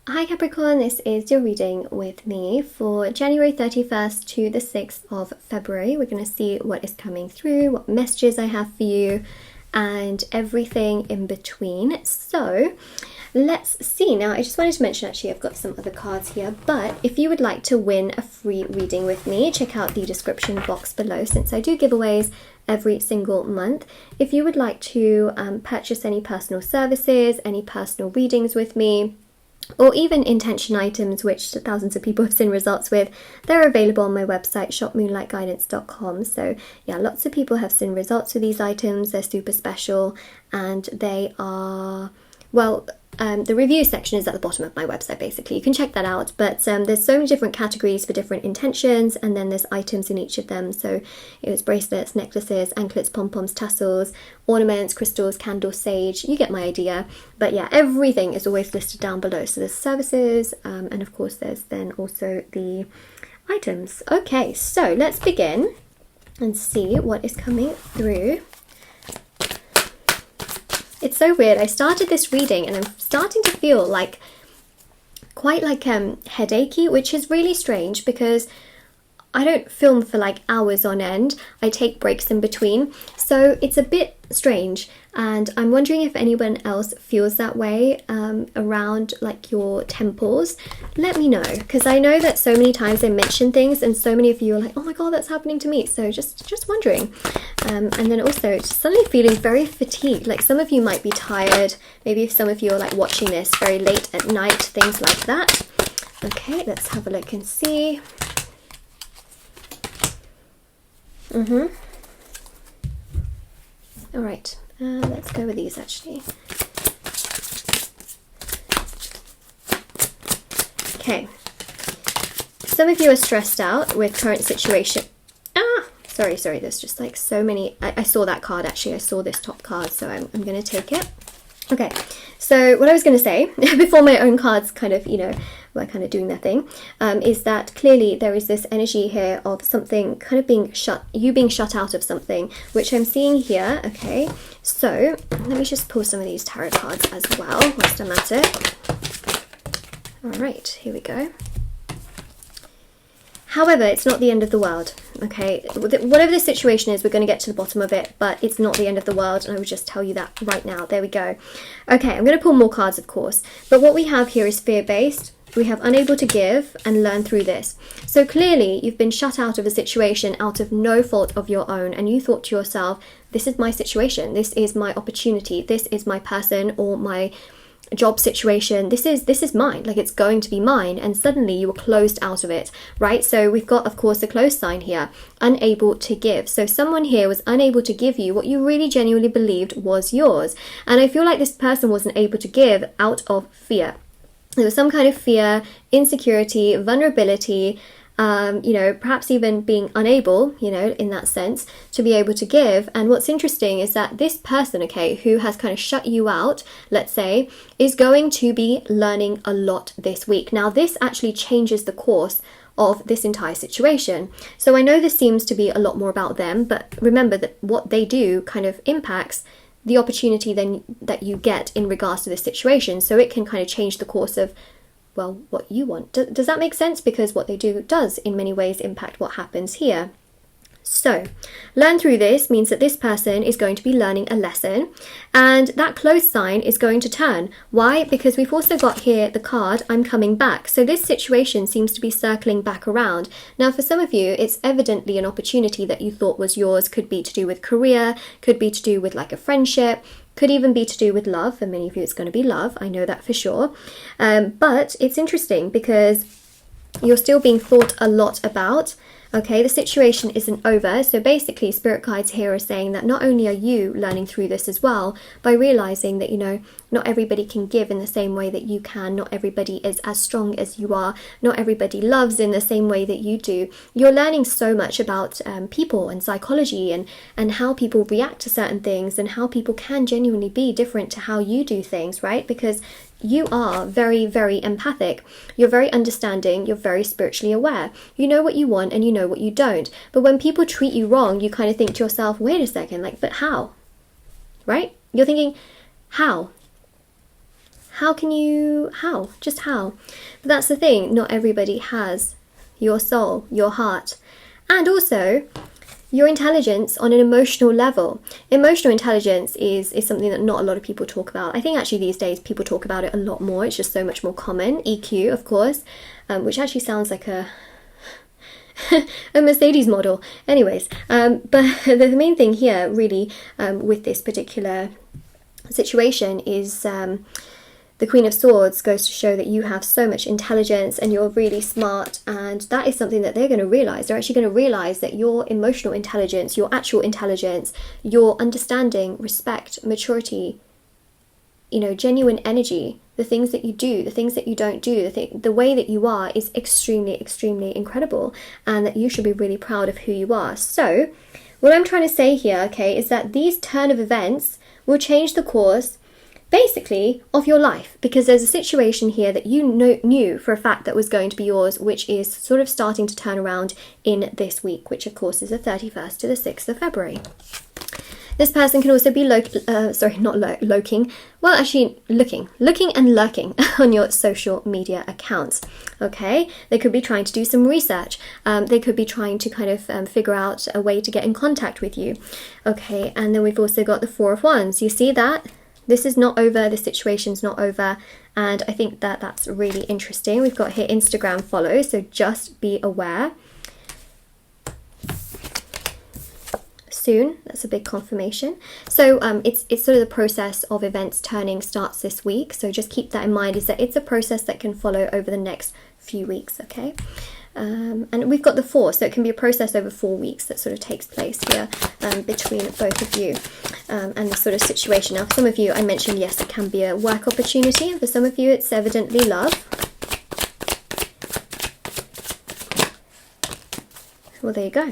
Hi Capricorn, this is your reading with me for January 31st to the 6th of February. We're going to see what is coming through, what messages I have for you, and everything in between. So let's see. Now, I just wanted to mention, actually, I've got some other cards here, but if you would like to win a free reading with me, check out the description box below, since I do giveaways every single month. If you would like to purchase any personal services, any personal readings with me, or even intention items, which thousands of people have seen results with, they're available on my website, shopmoonlightguidance.com. So yeah, lots of people have seen results with these items. They're super special, and they are, well, the review section is at the bottom of my website, basically. You can check that out, but there's so many different categories for different intentions, and then there's items in each of them. So it was bracelets, necklaces, anklets, pom-poms, tassels, ornaments, crystals, candles, sage. You get my idea. But yeah, everything is always listed down below. So there's services, and of course there's then also the items. Okay, so let's begin and see what is coming through. It's so weird. I started this reading and I'm starting to feel like quite like headachy, which is really strange because I don't film for like hours on end. I take breaks in between. So it's a bit strange, and I'm wondering if anyone else feels that way around like your temples. Let me know, because I know that so many times I mention things and so many of you are like, oh my god, that's happening to me. So just wondering. And then also just suddenly feeling very fatigued. Like some of you might be tired. Maybe if some of you are like watching this very late at night, things like that. Okay, let's have a look and see. All right, let's go with these actually. Okay, some of you are stressed out with current situation. Sorry, there's just like so many. I saw that card actually. I saw this top card, so I'm going to take it. Okay, so what I was going to say before my own cards kind of, were kind of doing their thing, is that clearly there is this energy here of something kind of being shut out of something, which I'm seeing here. Okay, so let me just pull some of these tarot cards as well whilst I'm at it. All right, here we go. However, it's not the end of the world, okay? Whatever the situation is, we're going to get to the bottom of it, but it's not the end of the world, and I would just tell you that right now. There we go. Okay, I'm going to pull more cards, of course, but what we have here is fear-based. We have unable to give and learn through this. So clearly, you've been shut out of a situation out of no fault of your own, and you thought to yourself, this is my situation, this is my opportunity, this is my person or my job situation, this is mine, like it's going to be mine, and suddenly you were closed out of it, right? So we've got, of course, the close sign here, unable to give. So someone here was unable to give you what you really genuinely believed was yours, and I feel like this person wasn't able to give out of fear. There was some kind of fear, insecurity, vulnerability, perhaps even being unable, in that sense, to be able to give. And what's interesting is that this person, okay, who has kind of shut you out, let's say, is going to be learning a lot this week. Now, this actually changes the course of this entire situation. So I know this seems to be a lot more about them, but remember that what they do kind of impacts the opportunity then that you get in regards to this situation. So it can kind of change the course of, well, what you want. Does that make sense? Because what they do does in many ways impact what happens here. So, learn through this means that this person is going to be learning a lesson, and that close sign is going to turn. Why? Because we've also got here the card, I'm coming back. So this situation seems to be circling back around. Now, for some of you, it's evidently an opportunity that you thought was yours. Could be to do with career, could be to do with like a friendship, could even be to do with love. For many of you, it's going to be love. I know that for sure. But it's interesting because you're still being thought a lot about. Okay, the situation isn't over. So basically, spirit guides here are saying that not only are you learning through this as well, by realizing that, not everybody can give in the same way that you can. Not everybody is as strong as you are. Not everybody loves in the same way that you do. You're learning so much about people and psychology and how people react to certain things and how people can genuinely be different to how you do things, right? Because you are very, very empathic. You're very understanding. You're very spiritually aware. You know what you want and you know what you don't. But when people treat you wrong, you kind of think to yourself, wait a second, but how? Right? You're thinking, how? How can you, how? Just how? But that's the thing, not everybody has your soul, your heart, and also your intelligence on an emotional level. Emotional intelligence is something that not a lot of people talk about. I think actually these days people talk about it a lot more. It's just so much more common. EQ, of course, which actually sounds like a a Mercedes model. Anyways, but the main thing here really with this particular situation is the Queen of Swords goes to show that you have so much intelligence and you're really smart, and that is something that they're going to realize. They're actually going to realize that your emotional intelligence, your actual intelligence, your understanding, respect, maturity, you know, genuine energy, the things that you do, the things that you don't do, the way that you are is extremely, extremely incredible, and that you should be really proud of who you are. So what I'm trying to say here, okay, is that these turn of events will change the course basically of your life, because there's a situation here that you knew for a fact that was going to be yours, which is sort of starting to turn around in this week, which of course is the 31st to the 6th of February. This person can also be looking and lurking on your social media accounts, okay? They could be trying to do some research. They could be trying to kind of figure out a way to get in contact with you, okay? And then we've also got the Four of Wands. You see that? This is not over, the situation's not over, and I think that that's really interesting. We've got here Instagram follow, so just be aware. Soon, that's a big confirmation. So it's sort of the process of events turning starts this week, so just keep that in mind, is that it's a process that can follow over the next few weeks, okay? And we've got the 4, so it can be a process over 4 weeks that sort of takes place here between both of you and this sort of situation. Now, for some of you, I mentioned, yes, it can be a work opportunity, and for some of you, it's evidently love. Well, there you go.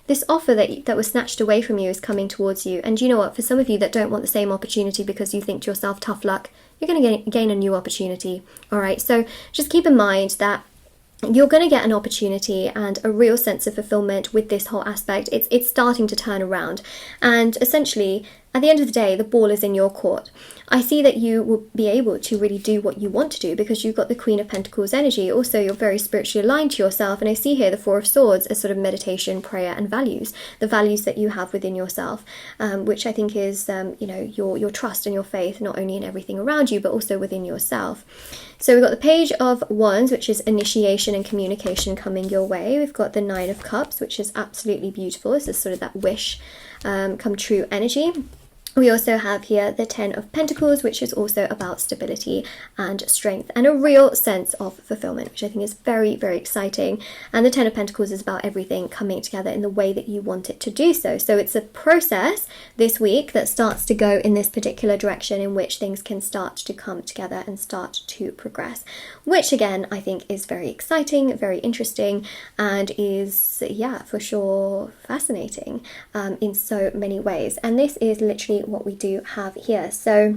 This offer that was snatched away from you is coming towards you. And you know what? For some of you that don't want the same opportunity because you think to yourself, tough luck, you're going to gain a new opportunity. All right. So just keep in mind that you're going to get an opportunity and a real sense of fulfillment with this whole aspect. It's starting to turn around. And essentially, at the end of the day, the ball is in your court. I see that you will be able to really do what you want to do because you've got the Queen of Pentacles energy. Also, you're very spiritually aligned to yourself. And I see here the Four of Swords as sort of meditation, prayer, and values. The values that you have within yourself, which I think is, you know, your trust and your faith, not only in everything around you, but also within yourself. So we've got the Page of Wands, which is initiation and communication coming your way. We've got the Nine of Cups, which is absolutely beautiful. This is sort of that wish come true energy. We also have here the Ten of Pentacles, which is also about stability and strength and a real sense of fulfillment, which I think is very, very exciting. And the Ten of Pentacles is about everything coming together in the way that you want it to do so. So it's a process this week that starts to go in this particular direction in which things can start to come together and start to progress, which again, I think is very exciting, very interesting, and is, yeah, for sure fascinating in so many ways. And this is literally what we do have here. So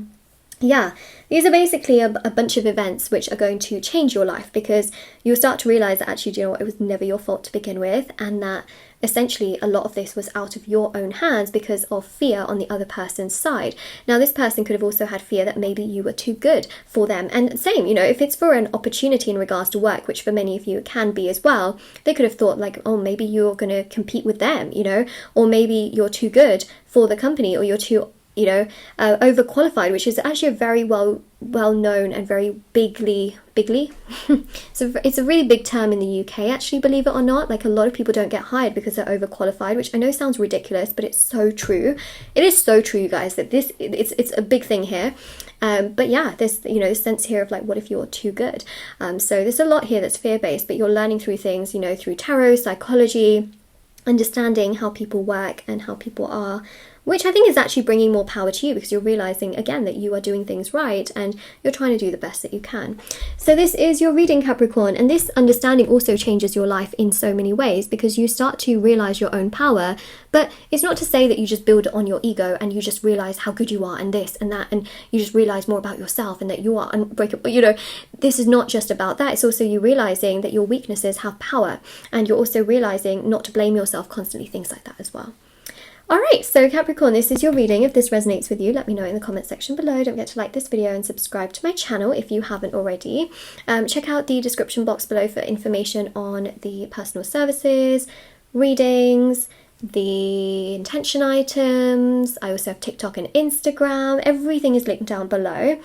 yeah, these are basically a bunch of events which are going to change your life, because you'll start to realize that actually, do you know what, it was never your fault to begin with, and that essentially a lot of this was out of your own hands because of fear on the other person's side. Now, this person could have also had fear that maybe you were too good for them. And same, you know, if it's for an opportunity in regards to work, which for many of you it can be as well, they could have thought like, oh, maybe you're going to compete with them, you know, or maybe you're too good for the company, or you're too, you know, overqualified, which is actually a very well known and very bigly so it's a really big term in the UK, actually, believe it or not. Like, a lot of people don't get hired because they're overqualified, which I know sounds ridiculous, but it's so true. It is so true, you guys, that it's a big thing here. But yeah, there's, you know, this sense here of like, what if you're too good? So there's a lot here that's fear-based, but you're learning through things, you know, through tarot, psychology, understanding how people work and how people are, which I think is actually bringing more power to you, because you're realizing again that you are doing things right and you're trying to do the best that you can. So this is your reading, Capricorn, and this understanding also changes your life in so many ways, because you start to realize your own power. But it's not to say that you just build on your ego and you just realize how good you are and this and that, and you just realize more about yourself and that you are unbreakable. You know, this is not just about that. It's also you realizing that your weaknesses have power, and you're also realizing not to blame yourself constantly, things like that as well. Alright, so Capricorn, this is your reading. If this resonates with you, let me know in the comment section below. Don't forget to like this video and subscribe to my channel if you haven't already. Check out the description box below for information on the personal services, readings, the intention items. I also have TikTok and Instagram. Everything is linked down below.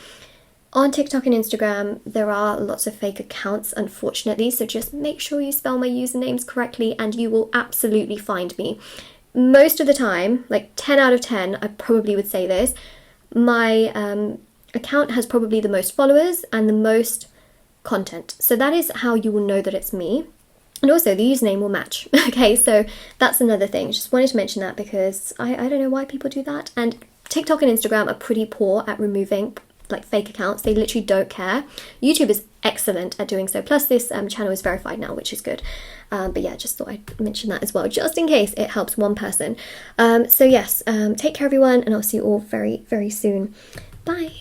On TikTok and Instagram, there are lots of fake accounts, unfortunately, so just make sure you spell my usernames correctly and you will absolutely find me. Most of the time, like 10 out of 10, I probably would say this, my account has probably the most followers and the most content. So that is how you will know that it's me. And also the username will match. Okay, so that's another thing. Just wanted to mention that because I don't know why people do that. And TikTok and Instagram are pretty poor at removing like fake accounts. They literally don't care. YouTube is excellent at doing so. Plus this channel is verified now, which is good. But yeah, just thought I'd mention that as well, just in case it helps one person. So yes, take care everyone, and I'll see you all very, very soon. Bye.